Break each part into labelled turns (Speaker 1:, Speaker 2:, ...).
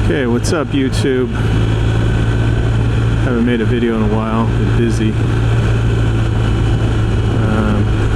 Speaker 1: Okay, what's up YouTube? Haven't made a video in a while, been busy.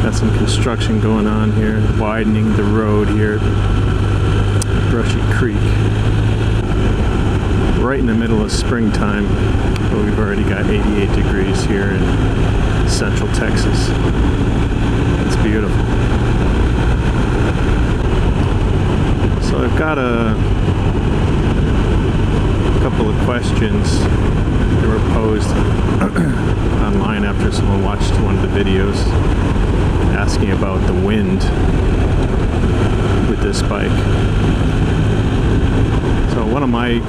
Speaker 1: Got some construction going on here, widening the road here at Brushy Creek. Right in the middle of springtime, but we've already got 88 degrees here in central Texas. It's beautiful. So I've got a couple of questions that were posed online after someone watched one of the videos asking about the wind with this bike. So one of my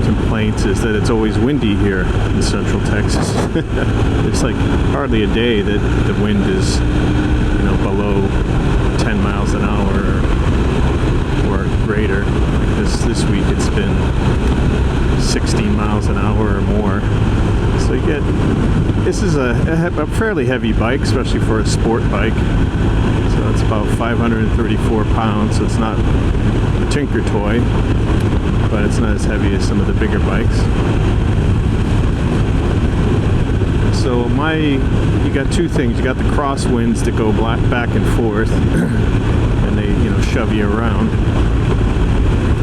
Speaker 1: complaints is that it's always windy here in central Texas. It's like hardly a day that the wind is, you know, below 10 miles an hour or greater. This week it's been 16 miles an hour or more. So you get, this is a fairly heavy bike, especially for a sport bike. So it's about 534 pounds, so it's not a tinker toy, but it's not as heavy as some of the bigger bikes. So you got two things. You got the crosswinds that go back and forth, and they, you know, shove you around.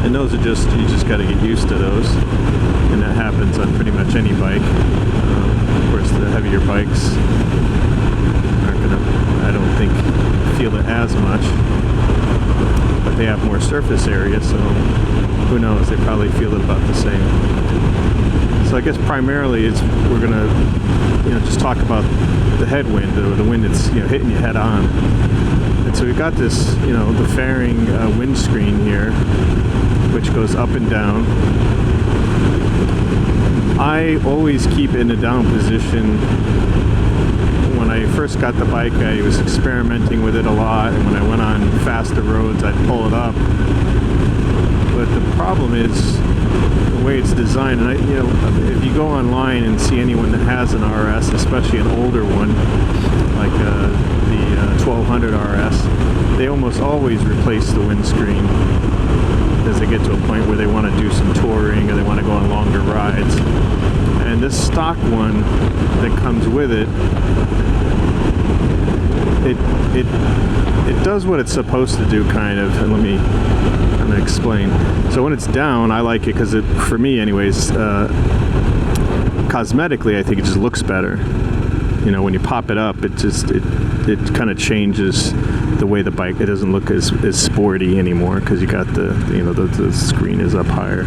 Speaker 1: And those are just, you just got to get used to those, and that happens on pretty much any bike. Of course, the heavier bikes aren't gonna, I don't think, feel it as much, but they have more surface area, so who knows? They probably feel it about the same. So I guess primarily we're gonna, you know, just talk about the headwind, or the wind that's, you know, hitting you head on. And so we've got this, you know, the fairing windscreen here, which goes up and down. I always keep it in a down position. When I first got the bike, I was experimenting with it a lot, and when I went on faster roads, I'd pull it up. But the problem is the way it's designed, and you know, if you go online and see anyone that has an RS, especially an older one, like the 1200 RS, they almost always replace the windscreen as they get to a point where they want to do some touring or they want to go on longer rides. And this stock one that comes with it, it does what it's supposed to do, kind of. And I'm gonna explain. So when it's down, I like it because it, for me anyways, cosmetically I think it just looks better. You know, when you pop it up, it kind of changes the way the bike, it doesn't look as sporty anymore because you got the, you know, the screen is up higher.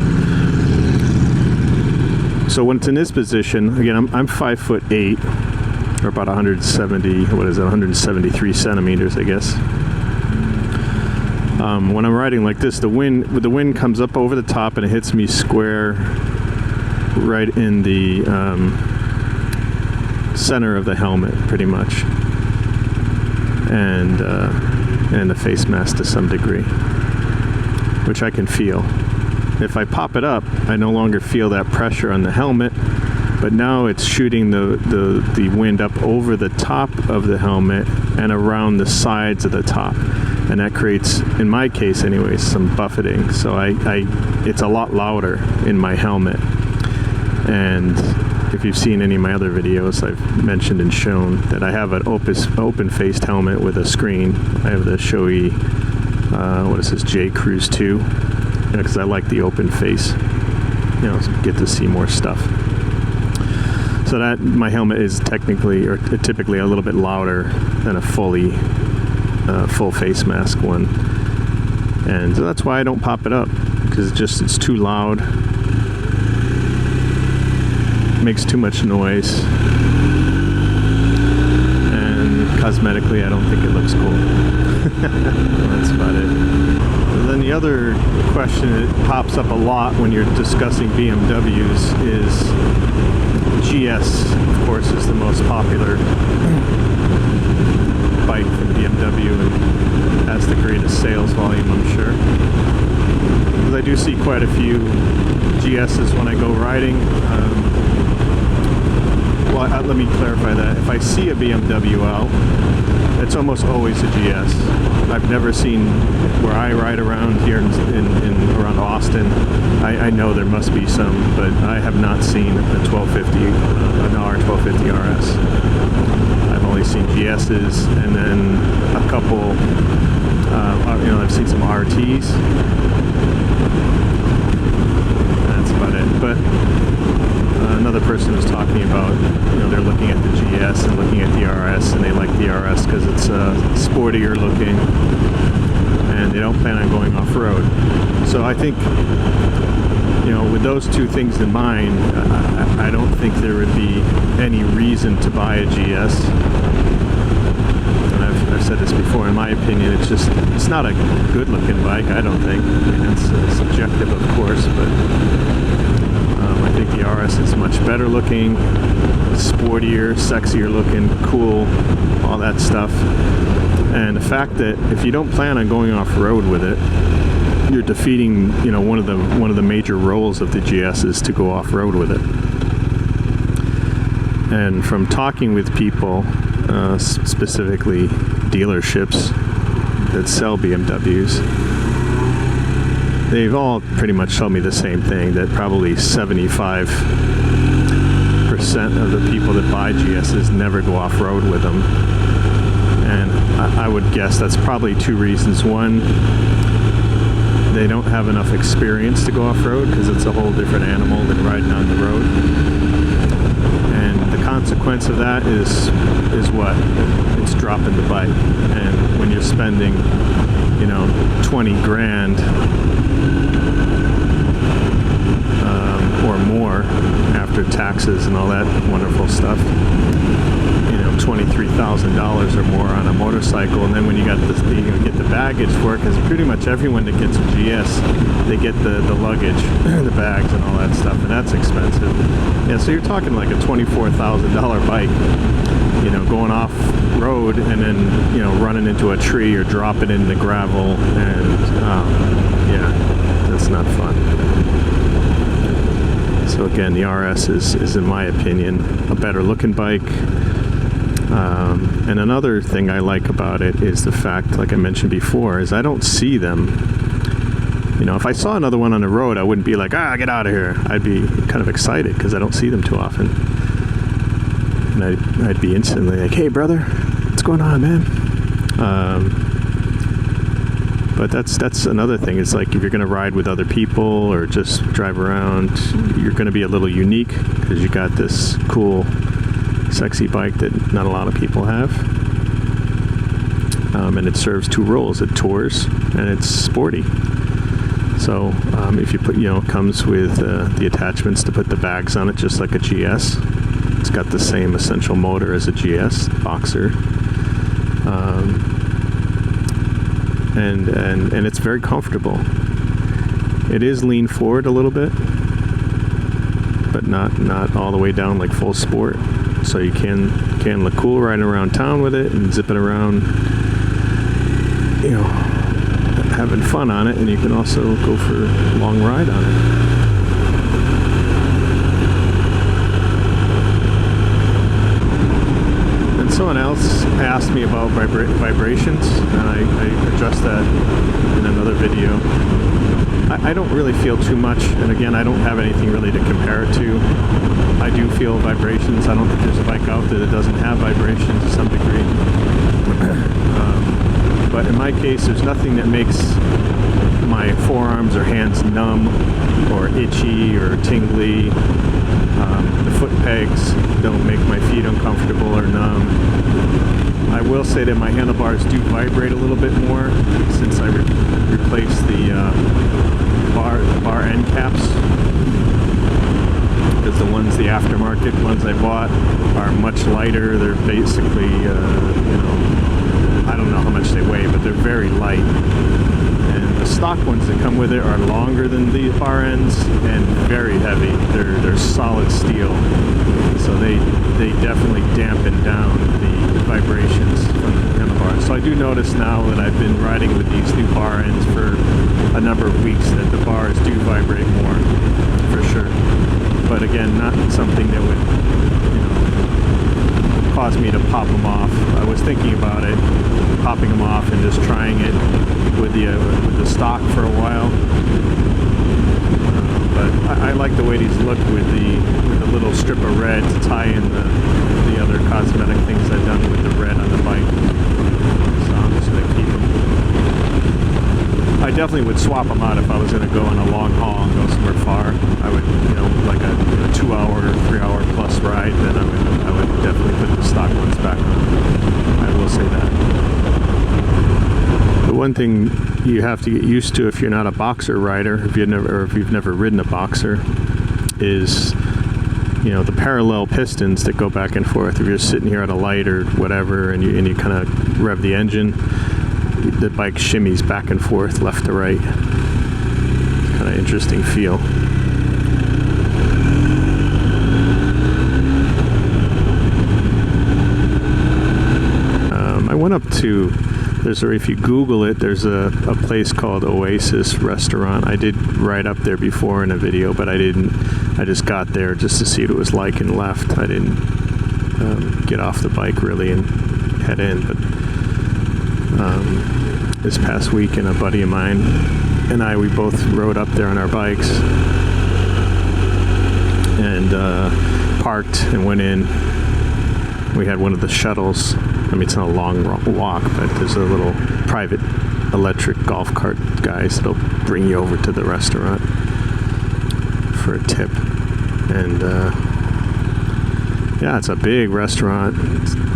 Speaker 1: So when it's in this position, again, I'm 5'8", or about 173 centimeters, I guess. When I'm riding like this, the wind comes up over the top and it hits me square right in the center of the helmet, pretty much, and the face mask to some degree, which I can feel. If I pop it up, I no longer feel that pressure on the helmet, but now it's shooting the wind up over the top of the helmet and around the sides of the top, and that creates, in my case anyways, some buffeting. So it's a lot louder in my helmet. And if you've seen any of my other videos, I've mentioned and shown that I have an open-faced helmet with a screen. I have the Shoei, what is this, J Cruise 2, because I like the open face, you know, so get to see more stuff. So that, my helmet is technically, or typically, a little bit louder than a full face mask one. And so that's why I don't pop it up, because it's too loud. Makes too much noise, and cosmetically I don't think it looks cool. That's about it. And then the other question that pops up a lot when you're discussing BMWs is GS, of course, is the most popular bike from BMW and has the greatest sales volume, I'm sure. Because I do see quite a few GSs when I go riding. Well, let me clarify that. If I see a BMW out, it's almost always a GS. I've never seen, where I ride around here in around Austin, I know there must be some, but I have not seen a 1250, an R1250 RS. I've only seen GS's, and then a couple, I've seen some RTs. That's about it. But another person was talking about, they're looking at the GS and looking at the RS, and they like the RS because it's sportier looking, and they don't plan on going off-road. So I think, with those two things in mind, I don't think there would be any reason to buy a GS. And I've said this before, in my opinion, it's not a good-looking bike, I don't think. I mean, it's subjective, of course, but I think the RS is much better looking, sportier, sexier looking, cool, all that stuff. And the fact that if you don't plan on going off-road with it, you're defeating, one of the major roles of the GS is to go off-road with it. And from talking with people, specifically dealerships that sell BMWs, they've all pretty much told me the same thing, that probably 75% of the people that buy GSs never go off-road with them. And I would guess that's probably two reasons. One, they don't have enough experience to go off-road because it's a whole different animal than riding on the road. And the consequence of that is what? It's dropping the bike. And when you're spending, 20 grand or more after taxes and all that wonderful stuff, $23,000 or more on a motorcycle, and then when you get the baggage for it, because pretty much everyone that gets a GS, they get the luggage, the bags and all that stuff, and that's expensive. Yeah, so you're talking like a $24,000 bike, going off road and then running into a tree or dropping in the gravel, and that's not fun. So again, the RS is in my opinion a better looking bike. And another thing I like about it is the fact, like I mentioned before, is I don't see them. If I saw another one on the road, I wouldn't be like, get out of here. I'd be kind of excited because I don't see them too often. And I'd be instantly like, hey brother, what's going on, man? But that's another thing. It's like if you're going to ride with other people or just drive around, you're going to be a little unique because you got this cool, sexy bike that not a lot of people have. And it serves two roles. It tours and it's sporty. So if you put, it comes with the attachments to put the bags on it, just like a GS. It's got the same essential motor as a GS, Boxer. And it's very comfortable. It is lean forward a little bit, but not all the way down like full sport. So you can look cool riding around town with it and zipping around, having fun on it, and you can also go for a long ride on it. And someone else asked me about vibrations, and I addressed that in another video. I don't really feel too much, and again, I don't have anything really to compare it to. I do feel vibrations. I don't think there's a bike out there that doesn't have vibrations to some degree. But in my case, there's nothing that makes my forearms or hands numb or itchy or tingly. The foot pegs don't make my feet uncomfortable or numb. I will say that my handlebars do vibrate a little bit more since I replaced the bar end caps, because the aftermarket ones I bought are much lighter. They're basically, I don't know how much they weigh, but they're very light. And the stock ones that come with it are longer than the bar ends and very heavy. They're solid steel, so they definitely dampen down the vibrations from the handlebars. So I do notice now that I've been riding with these new bar ends for a number of weeks that the bars do vibrate more, for sure. But again, not something that would caused me to pop them off. I was thinking about it, popping them off and just trying it with the stock for a while. But I like the way these look with the little strip of red to tie in the other cosmetic things I've done with the red on the bike. So I'm just going to keep them. I definitely would swap them out if I was going to go on a long haul and go somewhere far. I would, like a 2-hour or 3-hour plus ride, then I would definitely put the stock ones back on. I will say that. The one thing you have to get used to if you're not a boxer rider, if you've never ridden a boxer, is the parallel pistons that go back and forth. If you're sitting here at a light or whatever, and you kind of rev the engine, the bike shimmies back and forth, left to right. It's kind of interesting feel. I went up to, if you Google it, there's a place called Oasis Restaurant. I did ride up there before in a video, but I just got there just to see what it was like and left. I didn't get off the bike really and head in, but this past weekend a buddy of mine and we both rode up there on our bikes and parked and went in. We had one of the shuttles. I mean, it's not a long walk, but there's a little private electric golf cart guys that'll bring you over to the restaurant for a tip. And yeah, it's a big restaurant.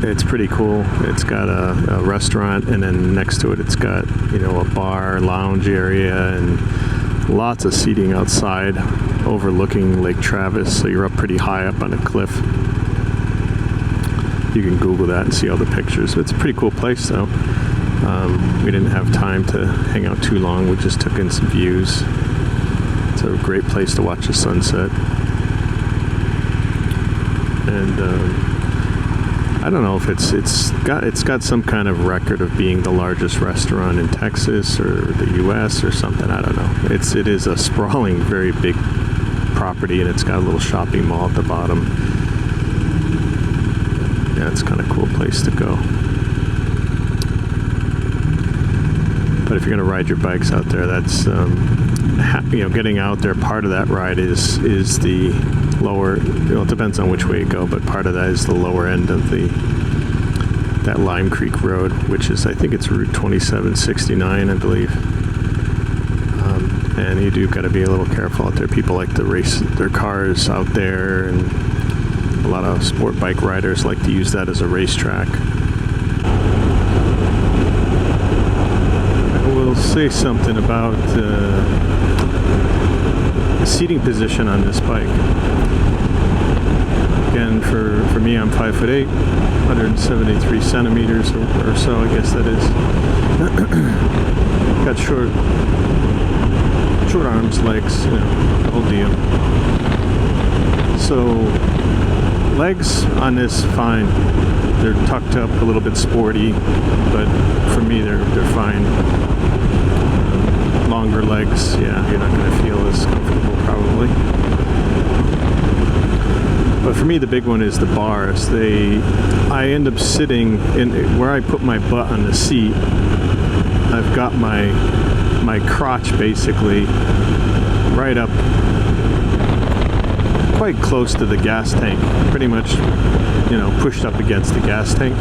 Speaker 1: It's pretty cool. It's got a restaurant, and then next to it, it's got a bar, lounge area, and lots of seating outside, overlooking Lake Travis. So you're up pretty high up on a cliff. You can Google that and see all the pictures. It's a pretty cool place, though. We didn't have time to hang out too long. We just took in some views. It's a great place to watch the sunset. And I don't know if it's got some kind of record of being the largest restaurant in Texas or the U.S. or something. I don't know. It is a sprawling, very big property, and it's got a little shopping mall at the bottom. Yeah, it's kind of a cool place to go. But if you're going to ride your bikes out there, that's getting out there. Part of that ride is the lower. It depends on which way you go, but part of that is the lower end of that Lime Creek Road, which is, I think it's Route 2769, I believe. And you do got to be a little careful out there. People like to race their cars out there, and a lot of sport bike riders like to use that as a racetrack. I will say something about the seating position on this bike. Again, for me, I'm 5'8", 173 centimeters or so, I guess that is. Got short arms, legs, the whole deal. So legs on this, fine. They're tucked up, a little bit sporty, but for me, they're fine. Longer legs, yeah, you're not going to feel as comfortable probably. But for me, the big one is the bars. I end up sitting in where I put my butt on the seat. I've got my crotch basically right up, quite close to the gas tank, pretty much, pushed up against the gas tank,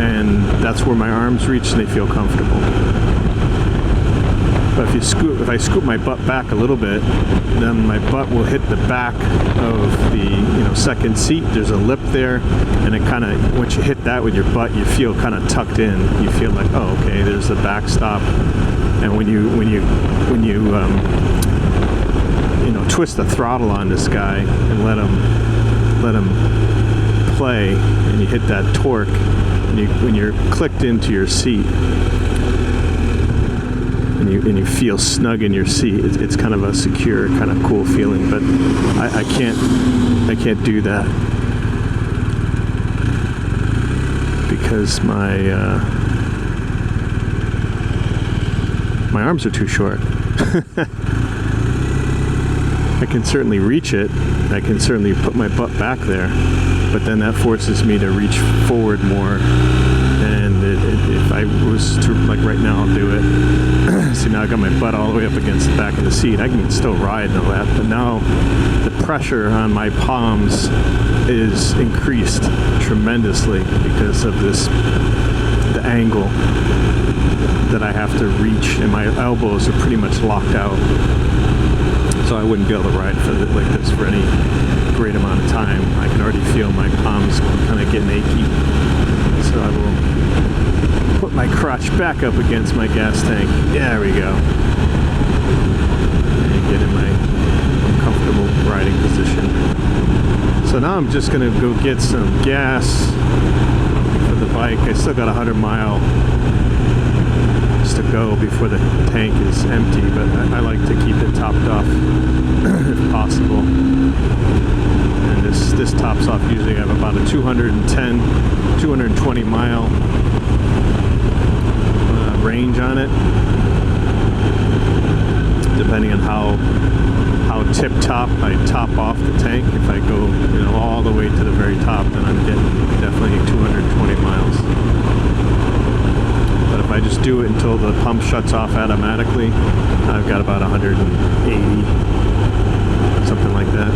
Speaker 1: and that's where my arms reach, and they feel comfortable. But if I scoop my butt back a little bit, then my butt will hit the back of the second seat. There's a lip there, and it kind of, once you hit that with your butt, you feel kind of tucked in. You feel like, oh, okay, there's the backstop. And when you twist the throttle on this guy and let him play, and you hit that torque, and when you're clicked into your seat, and you feel snug in your seat, it's kind of a secure, kind of cool feeling. But I can't do that because my arms are too short. I can certainly reach it. I can certainly put my butt back there, but then that forces me to reach forward more. And if I was to, like right now, I'll do it. See, now I got my butt all the way up against the back of the seat. I can still ride and all that, but now the pressure on my palms is increased tremendously because of the angle that I have to reach, and my elbows are pretty much locked out. So I wouldn't be able to ride like this for any great amount of time. I can already feel my palms kind of getting achy. So I will put my crotch back up against my gas tank. There we go. And get in my comfortable riding position. So now I'm just going to go get some gas for the bike. I still got 100 miles to go before the tank is empty, but I like to keep it topped off if possible. And this tops off. Usually I have about a 220 mile range on it, depending on how tip top I top off the tank. If I go all the way to the very top, then I'm getting definitely 220 miles. But if I just do it until the pump shuts off automatically, I've got about 180, something like that.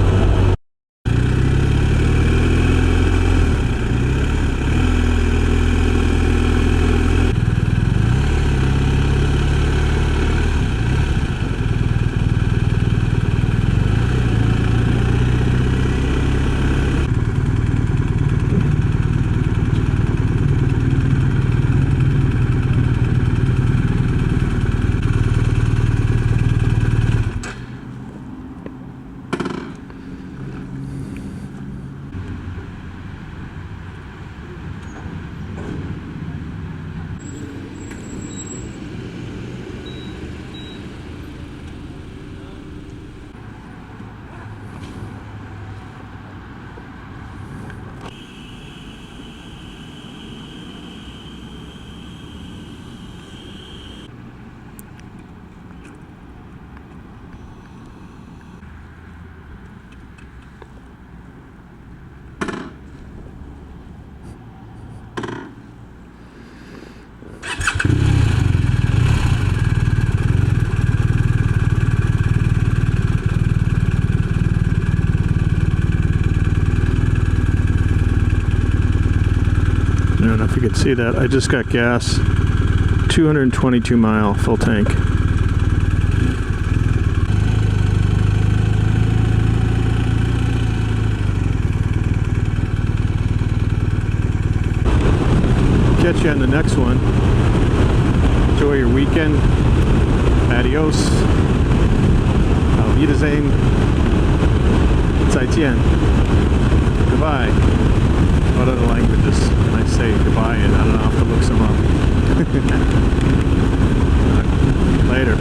Speaker 1: I don't know if you could see that. I just got gas, 222 mile full tank. Catch you on the next one. Enjoy your weekend. Adios. Auf Wiedersehen. Zaijian. Goodbye. What other languages can I say goodbye in? I don't know, I'll have to look some up. Later.